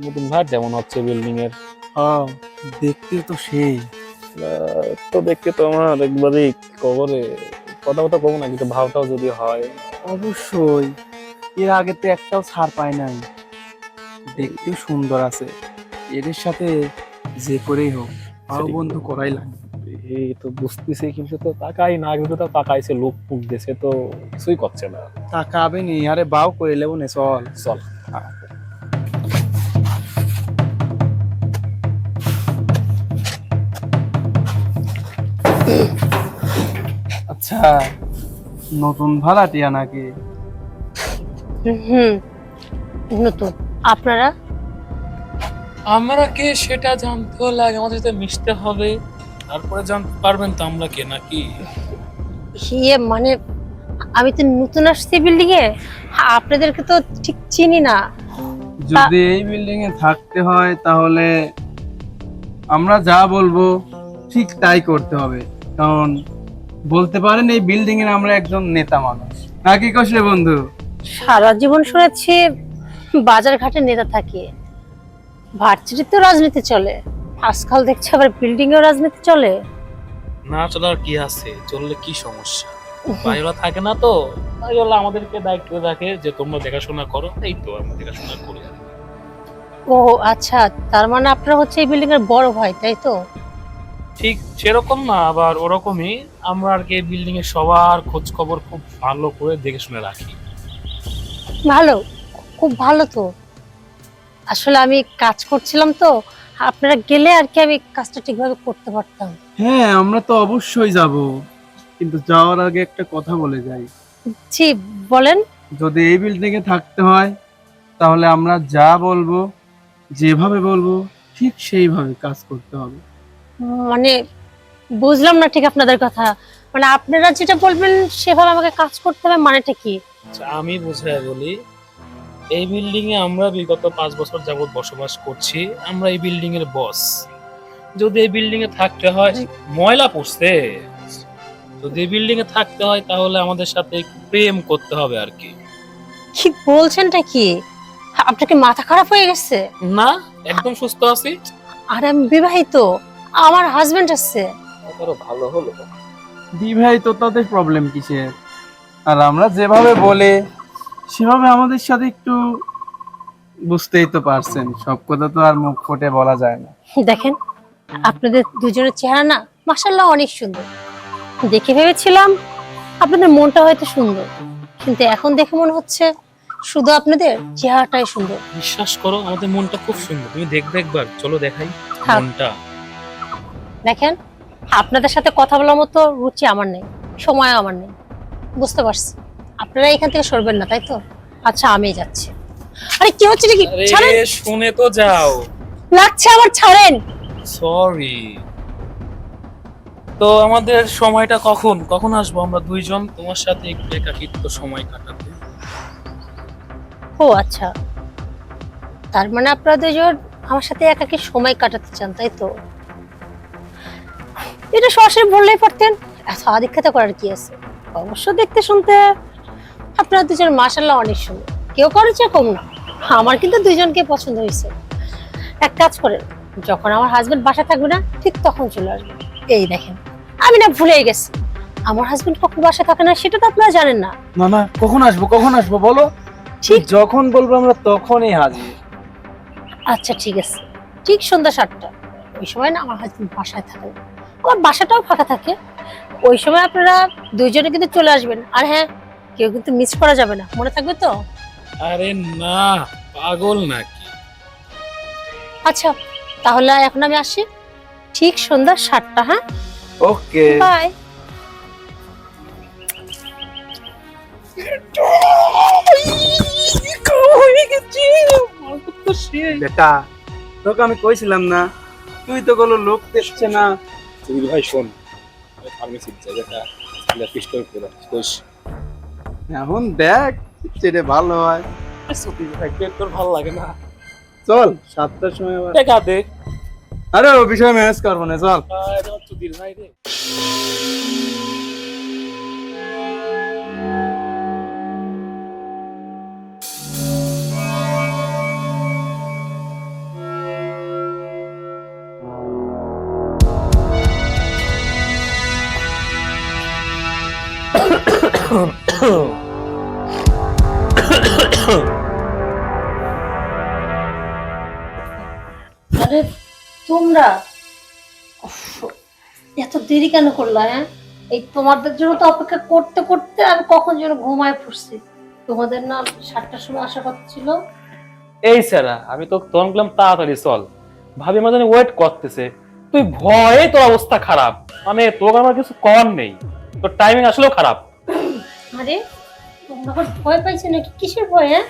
নতুন ভাট যেমন হচ্ছে বিল্ডিং এর। হ্যাঁ, দেখতে তো সেই। তো দেখতে তো আমার একবারই কবরে কথা কথা কব না, কিন্তু ভাবটাও যদি হয়। অবশ্যই, এর আগে তো একটাও ছাড় পায় নাই। দেখতেও সুন্দর আছে, এদের সাথে যে করেই হোক পাও বন্ধু করাই লাগবে। এই তো বুঝতেছি, কিন্তু তো টাকাই না, কিন্তু তো টাকা এসে লোক ফুক দিছে, তো কিছুই করছে না। টাকা আবে নি, আরে বাও করে লেবো নে, চল। চল। আচ্ছা, নতুন ভাড়াটিয়া নাকি? হুম, নতুন। আপনারা? আমরা কে সেটা জানতে হলে আগে আমাদের সাথে মিশতে হবে, তারপরে জানতে পারবেন তো আমরা কে নাকি। মানে আমি তো নতুন আসছি বিল্ডিং এ, আপনাদেরকে তো ঠিক চিনি না। যদি এই বিল্ডিং এ থাকতে হয় তাহলে আমরা যা বলবো ঠিক তাই করতে হবে, কারণ বলতে পারেন এই বিল্ডিং এর আমরা একজন নেতা মানুষ নাকি, কষলে বন্ধু? সারা জীবন শুনেছি বাজার ঘাটে নেতা থাকে, ভার্সিটিতেও রাজনীতি চলে, আজকাল দেখছি আবার বিল্ডিং এও রাজনীতি চলে। না চলার কি আছে, চললে কি সমস্যা? ভাইরা থাকে না তো, তাই হলো আমাদেরকে দায়িত্ব রাখে যে তোমরা দেখাশোনা করো, এই তো আমরা দেখাশোনা করি। ও আচ্ছা, তার মানে আপনারা হচ্ছে এই বিল্ডিং এর বড় ভাই, তাই তো? ঠিক সেরকম না, আবার ওরকমই। আমরা আর কি বিল্ডিং এর সবার খোঁজ খবর খুব ভালো করে দেখে শুনে রাখি। ভালো, খুব ভালো তো। আসলে আমি কাজ করছিলাম তো, আপনারা গেলে আর কি আমি কাজটা ঠিকভাবে করতে পারতাম। হ্যাঁ, আমরা তো অবশ্যই যাব, কিন্তু যাওয়ার আগে একটা কথা বলে যাই। জি, বলেন। যদি এই বিল্ডিং এ থাকতে হয় তাহলে আমরা যা বলবো, যেভাবে বলবো ঠিক সেইভাবে কাজ করতে হবে। মানে বুঝলাম না ঠিক আপনাদের কথা। মানে আপনারা যেটা বলবেন সেভাবে আমাকে কাজ করতে হবে, মানেটা কি? আচ্ছা, আমি বুঝাই বলি। এই বিল্ডিং এ আমরা বিগত 5 বছর যাবত বসবাস করছি, আমরা এই বিল্ডিং এর বস। যদি এই বিল্ডিং এ থাকতে হয়, ময়লা পড়ছে, যদি এই বিল্ডিং এ থাকতে হয় তাহলে আমাদের সাথে একটু প্রেম করতে হবে আর কি। কি বলছেনটা কি? আপনার কি মাথা খারাপ হয়ে গেছে? না, একদম সুস্থ আছি। আর আমি বিবাহিত, আমার হাজবেন্ড আছে। আরো ভালো হলো। বিবাহিত, তাদের প্রবলেম কিসের? আর আমরা যেভাবে বলে সেভাবে আমাদের সাথে একটু, বুঝতেই তো পারছেন, সব কথা তো আর মুখ ফুটে বলা যায় না। দেখেন, আপনাদের দুজনের চেহারা না মাশাআল্লাহ অনেক সুন্দর। দেখে ভেবেছিলাম আপনাদের মনটা হয়তো সুন্দর, কিন্তু এখন দেখে মনে হচ্ছে শুধু আপনাদের চেহারাটাই সুন্দর। বিশ্বাস করো, আমাদের মনটা খুব সুন্দর, তুমি দেখবে একবার, চলো দেখাই থাক। মনটা। দেখেন, আপনাদের সাথে কথা বলার মতো রুচি আমার নেই, সময় আমার নেই, বুঝতে পারছি। আপনারা এখান থেকে সরবেন না, তাই তো? আচ্ছা, আমি যাচ্ছি। আরে কি হচ্ছে নাকি? ছাড়েন। আরে শুনে তো যাও। লাগছে আমার, ছাড়েন। সরি। তো আমাদের সময়টা কখন কখন আসবো আমরা দুইজন তোমার সাথে একটু একাকিত্ব সময় কাটাতে? ও আচ্ছা, তার মানে আপনারা দুজন আমার সাথে একাকী সময় কাটাতে চান, তাই তো? এটা সরাসরি বললেই পারতেন, এত আদিক্ষেতা করার কি আছে? অবশ্য দেখতে শুনতে আপনারা দুজন মাশাআল্লাহ অনেক সুন্দর, কেউ কারো চেয়ে কম না। আমার কিন্তু দুইজনকে পছন্দ হয়েছে। এক কাজ করেন, যখন আমার হাজবেন্ড বাসা থাকবে না ঠিক তখন চলে আসবেন। এই দেখেন, আমি না ভুলেই গেছি, আমার হাজবেন্ড কখন বাসা থাকে না সেটা তো আপনারা জানেন না। না না, কখন আসবো বলো, ঠিক যখন বলবো আমরা তখনই হাজির। আচ্ছা ঠিক আছে, ঠিক সন্ধ্যা 7টা, ওই সময় না আমার হাজবেন্ড বাসায় থাকে, আমার বাসাটাও ফাঁকা থাকে। ওই সময় আপনারা দুইজনে কিন্তু চলে আসবেন। আর হ্যাঁ, কেউ কিন্তু মিস করা যাবে না, মনে থাকবে তো? আরে না, পাগল নাকি? আচ্ছা, তাহলে এখন আমি আসি, ঠিক সন্ধ্যা 7টা। হ্যাঁ, ওকে। বাই। বেটা, তোকে আমি কইছিলাম না, তুই তো কোনো লোক দেখছে না। তুই ভাই শোন, ফার্মেসি জায়গাটা পিস্টল করে কোষ। এখন দেখ সেটা ভালো হয়। ছুটি থাকবে তোর ভালো লাগে না? চল 7টার সময় আবার। দেখা দে। আরে ও বিষয়ে ম্যানেজ করবো না, চল। ছুটির ভাই রে। আরে তোমরা উফ, এত দেরি কেন করলা? হ্যাঁ, এই তোমাদের জন্য তো অপেক্ষা করতে করতে আমি কখন যেন ঘুমায় পড়ছি। তোমাদের না 7টার সময় আসার কথা ছিল। এই স্যারা, আমি তো তখন বললাম তাড়াতাড়ি চল, ভাবি আমার জন্য ওয়েট করতেছে, তুই ভয়ে তোর অবস্থা খারাপ, মানে তোর আমার কিছু করার নেই, তোর টাইমিং আসলেও খারাপ। আরে তোমরা আবার ভয় পাইছো নাকি? কিসের ভয়? হ্যাঁ,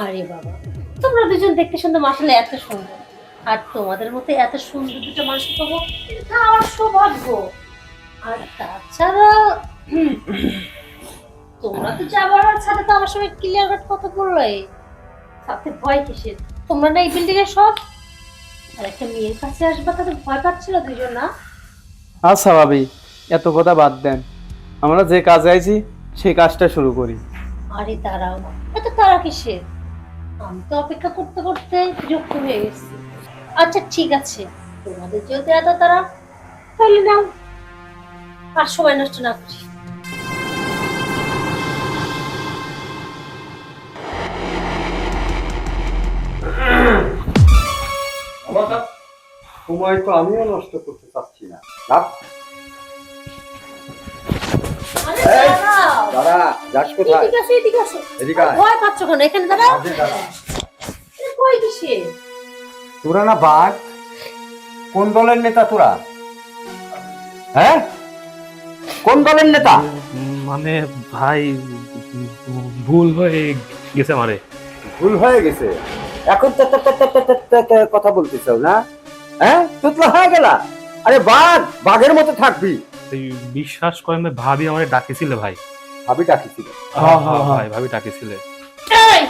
আরে বাবা, তোমরা দুজন দেখতে সুন্দর, মাশাআল্লাহ এত সুন্দর, আর তোমাদের মতো এত সুন্দর দুটো মানুষ পাবো এটা আমার সৌভাগ্য। আর তাছাড়া তোমরা তো যাবার সাথে তো আমার সঙ্গে ক্লিয়ার কাট কথা বললে, তাতে ভয় কিসের? তোমরা না এই বিল্ডিং এর সব, আর একটা মেয়ের কাছে আসবা তাদের ভয় পাচ্ছিল দুজন না? আচ্ছা ভাবি, এত কথা বাদ দেন, আমরা যে কাজে আইছি সেই কাজটা শুরু করি। আরে দাঁড়াও না, এত তারা কিসের? আমি তো অপেক্ষা করতে করতে বিরক্ত হয়ে গেছি। আচ্ছা ঠিক আছে, তোমাদের যেহেতু এত তারা, তাহলে নাও, আর সময় নষ্ট না করি। সময় তো আমিও নষ্ট করতে চাচ্ছি না। রাখ, আরে এই, দাঁড়াও। দাঁড়া, যাস কোথায়? এদিকে আসো, এদিকে আসো। এদিকে আয়। ভয় পাচ্ছ কেন? এখানে দাঁড়াও। আজে দাঁড়া। এ ভয় কিসের? তোরা না বাঘ? কোন দলের নেতা তোরা? হ্যাঁ, কোন দলের নেতা? মানে ভাই, ভুল হয়ে গেছে আমারে। ভুল হয়ে গেছে, এখন তো কথা বলতেছ না? হ্যাঁ, তুতলা হয়ে গেলা। আরে বাঘ, বাঘের মতো থাকবি। এই বিশ্বাস করেন ভাই, ভাবি আমারে ডাকিছিল ভাই। ভাবি ডাকিছিল? ভাই ভাবি ডাকিছিল। এই,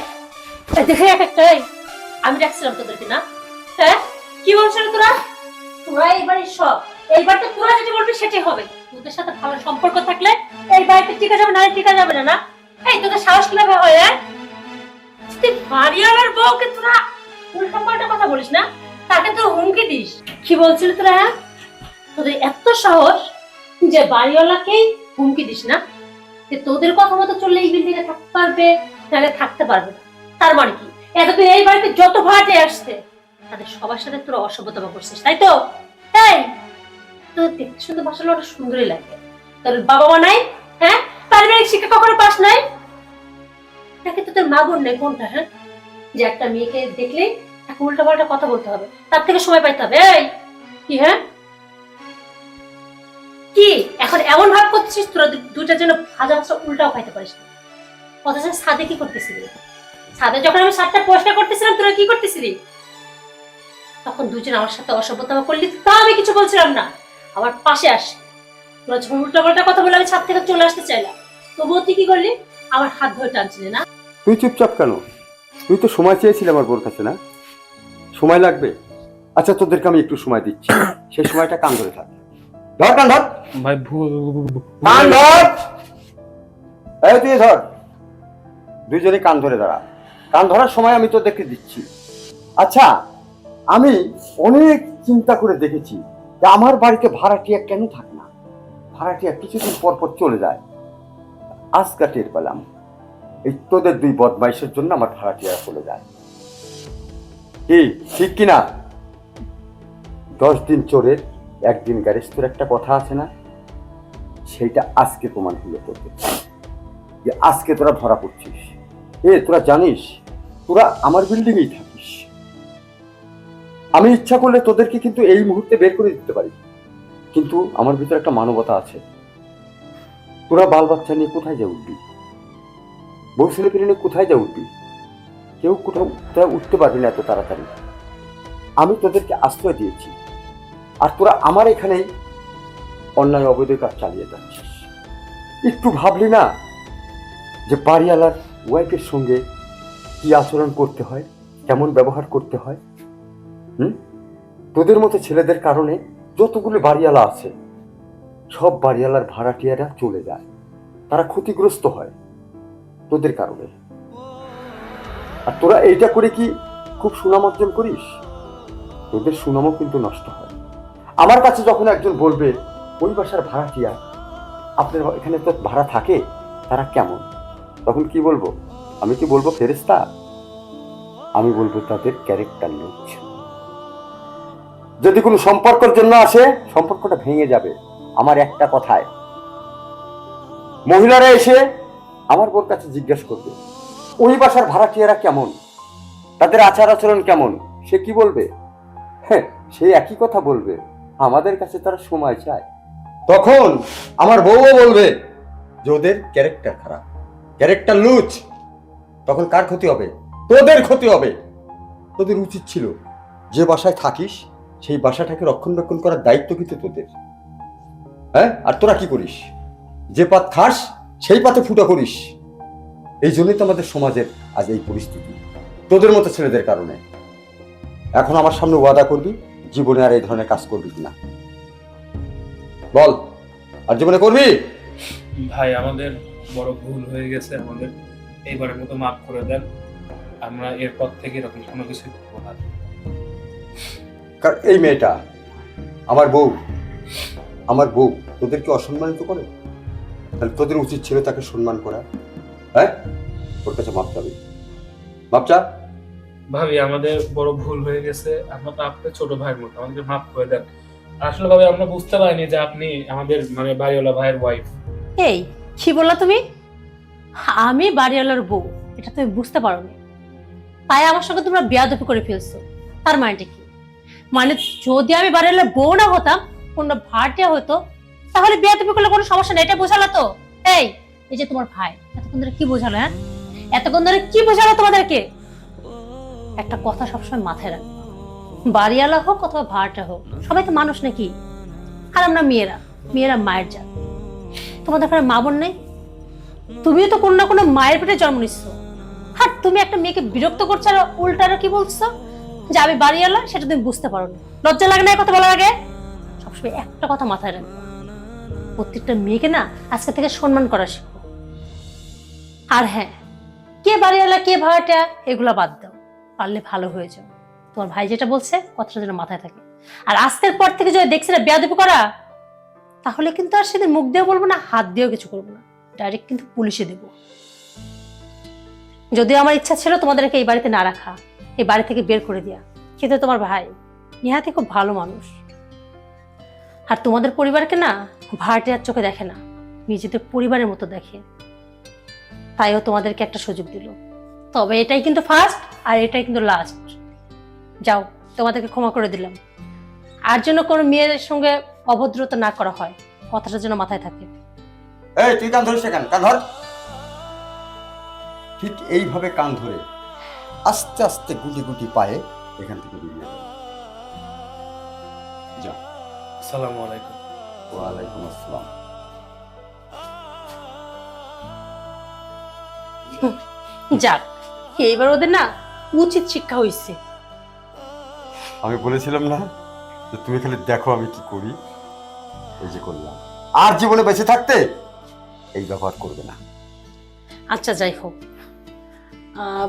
এই দেখে এক একটা, এই, আমি ডাকছিলাম তোদেরকে না? হ্যাঁ, কি বলছিস তোরা? তোরা এই বাড়ির সব, এই বাড়িতে তোরা যেটা বলবি সেটাই হবে। তোদের সাথে ভালো সম্পর্ক থাকলে এই বাড়িতে টিকা যাবে, না টিকা যাবে না। না, এই তোদের সাহস কিভাবে হয়? হ্যাঁ, তুই বাড়িওয়ালার বউকে তোরা উল্টা পাল্টা কথা বলিস না, তাকে তোর হুমকি দিস। কি বলছিলি তোরা? হ্যাঁ, তোদের এত সাহস যে বাড়িওয়ালাকেই হুমকি দিস না? যে তোদের কথা মতো চললে এই বিল্ডিং এ থাকতে পারবে, নাহলে থাকতে পারবে না। তার মানে কি, এতদিন এই বাড়িতে যত ভাড়াটে আসছে তাদের সবার সাথে তোরা অসভ্যতা করছিস, তাই তো? তাই তো দেখতে শুনতে মাশাআল্লাহ অনেক সুন্দরই লাগে। তোর বাবা মা নাই? হ্যাঁ, পারিবারিক শিক্ষা কখনো পাস নাই? নাকি তোদের মা বোন নেই? কোনটা? হ্যাঁ, যে একটা মেয়েকে দেখলেই তাকে উল্টা পাল্টা কথা বলতে হবে, তার থেকে সময় পাইতে হবে। এই কি? হ্যাঁ, কি এখন এমন ভাব করছিস তোরা দুটা যেন ভাজা মাছটা উল্টাও খাইতে পারিস না? অথচ ছাদে কি করতেছিলি? ছাদে যখন আমি ছাদটা পরিষ্কার করতেছিলাম তোরা কি করতেছিলি? তখন দুজন আমার সাথে অসভ্যতা করলি, তা আমি কিছু বলছিলাম না, আমার পাশে আসি। তোরা যখন উল্টা পাল্টা কথা বলে আমি ছাদ থেকে চলে আসতে চাইলাম, তবুও তুই কি করলি? আমার হাত ধরে টানছিলি না? তুই চুপচাপ কেন? তুই তো সময় চেয়েছিলি আমার বোর কাছে, না? সময় লাগবে? আচ্ছা, তোদেরকে আমি একটু সময় দিচ্ছি, সেই সময়টা কান ধরে থাক। ধর কান ধর, ভাই ভুল কান ধর। এই তুই ধর, দুইজনে কান ধরে দাঁড়া। কান ধরার সময় আমি তোদেরকে দিচ্ছি। আচ্ছা, আমি অনেক চিন্তা করে দেখেছি যে আমার বাড়িতে ভাড়াটিয়া কেন থাকে না, ভাড়াটিয়া কিছুদিন পর পর চলে যায়। আজকে টের পেলাম এই তোদের দুই বদমাইশের জন্য আমার ভাড়াটিয়া চলে যায়। কি ঠিক কিনা? 10 দিন চোরের 1 দিন গ্যারেস্তোর একটা কথা আছে না? সেইটা আজকে প্রমাণ হলো তোদের, যে আজকে তোরা ধরা পড়ছিস। তোরা জানিস তোরা আমার বিল্ডিংয়েই থাকিস। আমি ইচ্ছা করলে তোদেরকে কিন্তু এই মুহূর্তে বের করে দিতে পারি, কিন্তু আমার ভিতরে একটা মানবতা আছে। তোরা বাল বাচ্চা নিয়ে কোথায় যা উঠবি? বউ ছেলে পেলে নিয়ে কোথায় যা উঠবি? কেউ কোথাও উঠতে পারবি না এত তাড়াতাড়ি। আমি তোদেরকে আশ্রয় দিয়েছি, আর তোরা আমার এখানেই অন্যায় অবৈধ কাজ চালিয়ে যাচ্ছিস। একটু ভাবলি না যে বাড়িওয়ালার ওয়াইফের সঙ্গে কি আচরণ করতে হয়, কেমন ব্যবহার করতে হয়? তোদের মতো ছেলেদের কারণে যতগুলো বাড়িওয়ালা আছে সব বাড়িওয়ালার ভাড়াটিয়ারা চলে যায়, তারা ক্ষতিগ্রস্ত হয় তোদের কারণে। আর তোরা এইটা করে কি খুব সুনাম অর্জন করিস? তোদের সুনামও কিন্তু নষ্ট হয়। আমার কাছে যখন একজন বলবে ওই বাসার ভাড়াটিয়া আপনার এখানে তো ভাড়া থাকে, তারা কেমন? তখন কি বলবো? আমি কি বলবো ফেরেশতা? আমি বলবো তাদের ক্যারেক্টার লুচ। যদি কোনো সম্পর্কের জন্য আসে, সম্পর্কটা ভেঙে যাবে আমার একটা কথায়। মহিলারা এসে আমার বোর কাছে জিজ্ঞেস করবে ওই বাসার ভাড়াটিয়ারা কেমন, তাদের আচার আচরণ কেমন। সে কি বলবে? হ্যাঁ, সে একই কথা বলবে, আমাদের কাছে তারা সময় চায়। তখন আমার বউও বলবে যে ওদের ক্যারেক্টার খারাপ, ক্যারেক্টার লুচ। তখন কার ক্ষতি হবে? তোদের ক্ষতি হবে। তোদের উচিত ছিল যে বাসায় থাকিস সেই বাসাটাকে রক্ষণাবেক্ষণ করার দায়িত্ব কিন্তু তোদের। হ্যাঁ, আর তোরা কি করিস? যে পাত খাস সেই পাতে ফুটা করিস। এই জন্যই তো আমাদের সমাজের আজ এই পরিস্থিতি, তোদের মতো ছেলেদের কারণে। এখন আমার সামনে ওয়াদা করবি জীবনে আর এই ধরনের কাজ করবি কিনা? বল, আর জীবনে করবি? ভাই আমাদের বড় ভুল হয়ে গেছে, আমাদের এইবারের মতো মাফ করে দেন। আমরা এরপর থেকে এরকম কোনো কিছু করবো না। কারণ এই মেয়েটা আমার বউ, আমার বউ তোদেরকে অসম্মানিত করে, তাহলে তোদের উচিত ছিল তাকে সম্মান করা। হ্যাঁ, ওর কাছে মাপ চাবি, মাপ চা। ভাবি আমাদের বড় ভুল হয়ে গেছে, আমরা তো আপনার ছোট ভাইয়ের মতো, আমাদের মাফ করে দেন। আসলে ভাবে আমরা বুঝতে পারিনি যে আপনি আমাদের মানে বাড়িওয়ালা ভাইয়ের ওয়াইফ। এই কি বললা তুমি? আমি বাড়িওয়ালার বউ, এটা তুমি বুঝতে পারোনি, তাই আমার সঙ্গে তোমরা বেয়াদবি করে ফেলছো। তার মানেটা কি? মানে যদি আমি বাড়িওয়ালার বউ না হতাম, কোনো ভাড়াটিয়া হতো, তাহলে বেয়াদবি করলে কোনো সমস্যা নেই, এটা বোঝালো তো? এই এই যে তোমার ভাই এতক্ষণ ধরে কি বোঝালো? হ্যাঁ, এতক্ষণ ধরে কি বোঝালো তোমাদেরকে? একটা কথা সবসময় মাথায় রাখবে, বাড়িওয়ালা হোক অথবা ভাড়াটা হোক, সবাই তো মানুষ নাকি? আর আমরা মেয়েরা, মেয়েরা মায়ের জাত। তোমাদের ঘরে মা বোন নেই? তুমিও তো কোনো না কোনো মায়ের পেটে জন্ম নিচ্ছ। আর তুমি একটা মেয়েকে বিরক্ত করছো আর উল্টারও কি বলছো যে আমি বাড়িওয়ালা, সেটা তুমি বুঝতে পারো না। লজ্জা লাগে না এই কথা বলার আগে? সবসময় একটা কথা মাথায় রাখবে, প্রত্যেকটা মেয়েকে না আজকে থেকে সম্মান করা শিখো। আর হ্যাঁ, কে বাড়িওয়ালা কে ভাড়াটা এগুলো বাদ দাও, পারলে ভালো হয়ে যাও। তোমার ভাই যেটা বলছে কথাটা যেন মাথায় থাকে। আর আজকের পর থেকে যদি দেখছি না বেয়াদবি করা, তাহলে কিন্তু আর সেদিন মুখ দিয়েও বলবো না, হাত দিয়েও কিছু করবো না, ডাইরেক্ট কিন্তু পুলিশে দেবো। যদিও আমার ইচ্ছা ছিল তোমাদেরকে এই বাড়িতে না রাখা, এই বাড়ি থেকে বের করে দেওয়া, কিন্তু তোমার ভাই নিহাতি খুব ভালো মানুষ। আর তোমাদের পরিবারকে না ভাড়াটিয়ার চোখে দেখে না, নিজেদের পরিবারের মতো দেখে, তাইও তোমাদেরকে একটা সুযোগ দিল। তবে এটাই কিন্তু ফার্স্ট আর এটাই কিন্তু লাস্ট। যাও, তোমাদেরকে ক্ষমা করে দিলাম। আর যেন কোনো মেয়ের সঙ্গে অভদ্রতা না করা হয়, কথাটা যেন মাথায় থাকে। এই তুই কান ধরিস না কেন? কান ধর। ঠিক এইভাবে কান ধরে আস্তে আস্তে গুটি গুটি পায়ে এখান থেকে বেরিয়ে যাবে। যা। আসসালামু আলাইকুম। ওয়ালাইকুম আসসালাম। যাক, এইবার ওদের না উচিত শিক্ষা হয়েছে। আমি বলেছিলাম না যে তুমি খালি দেখো আমি কি করি, এই যে করলাম। আর জীবনে বেঁচে থাকতে এই ব্যবহার করবে না। আচ্ছা যাই হোক,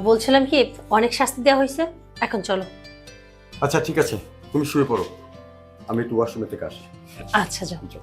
বলছিলাম কি, অনেক শাস্তি দেওয়া হয়েছে, এখন চলো। আচ্ছা ঠিক আছে, তুমি শুয়ে পড়ো, আমি একটু ওয়াশরুমে থেকে আসি। আচ্ছা যাও। যাও।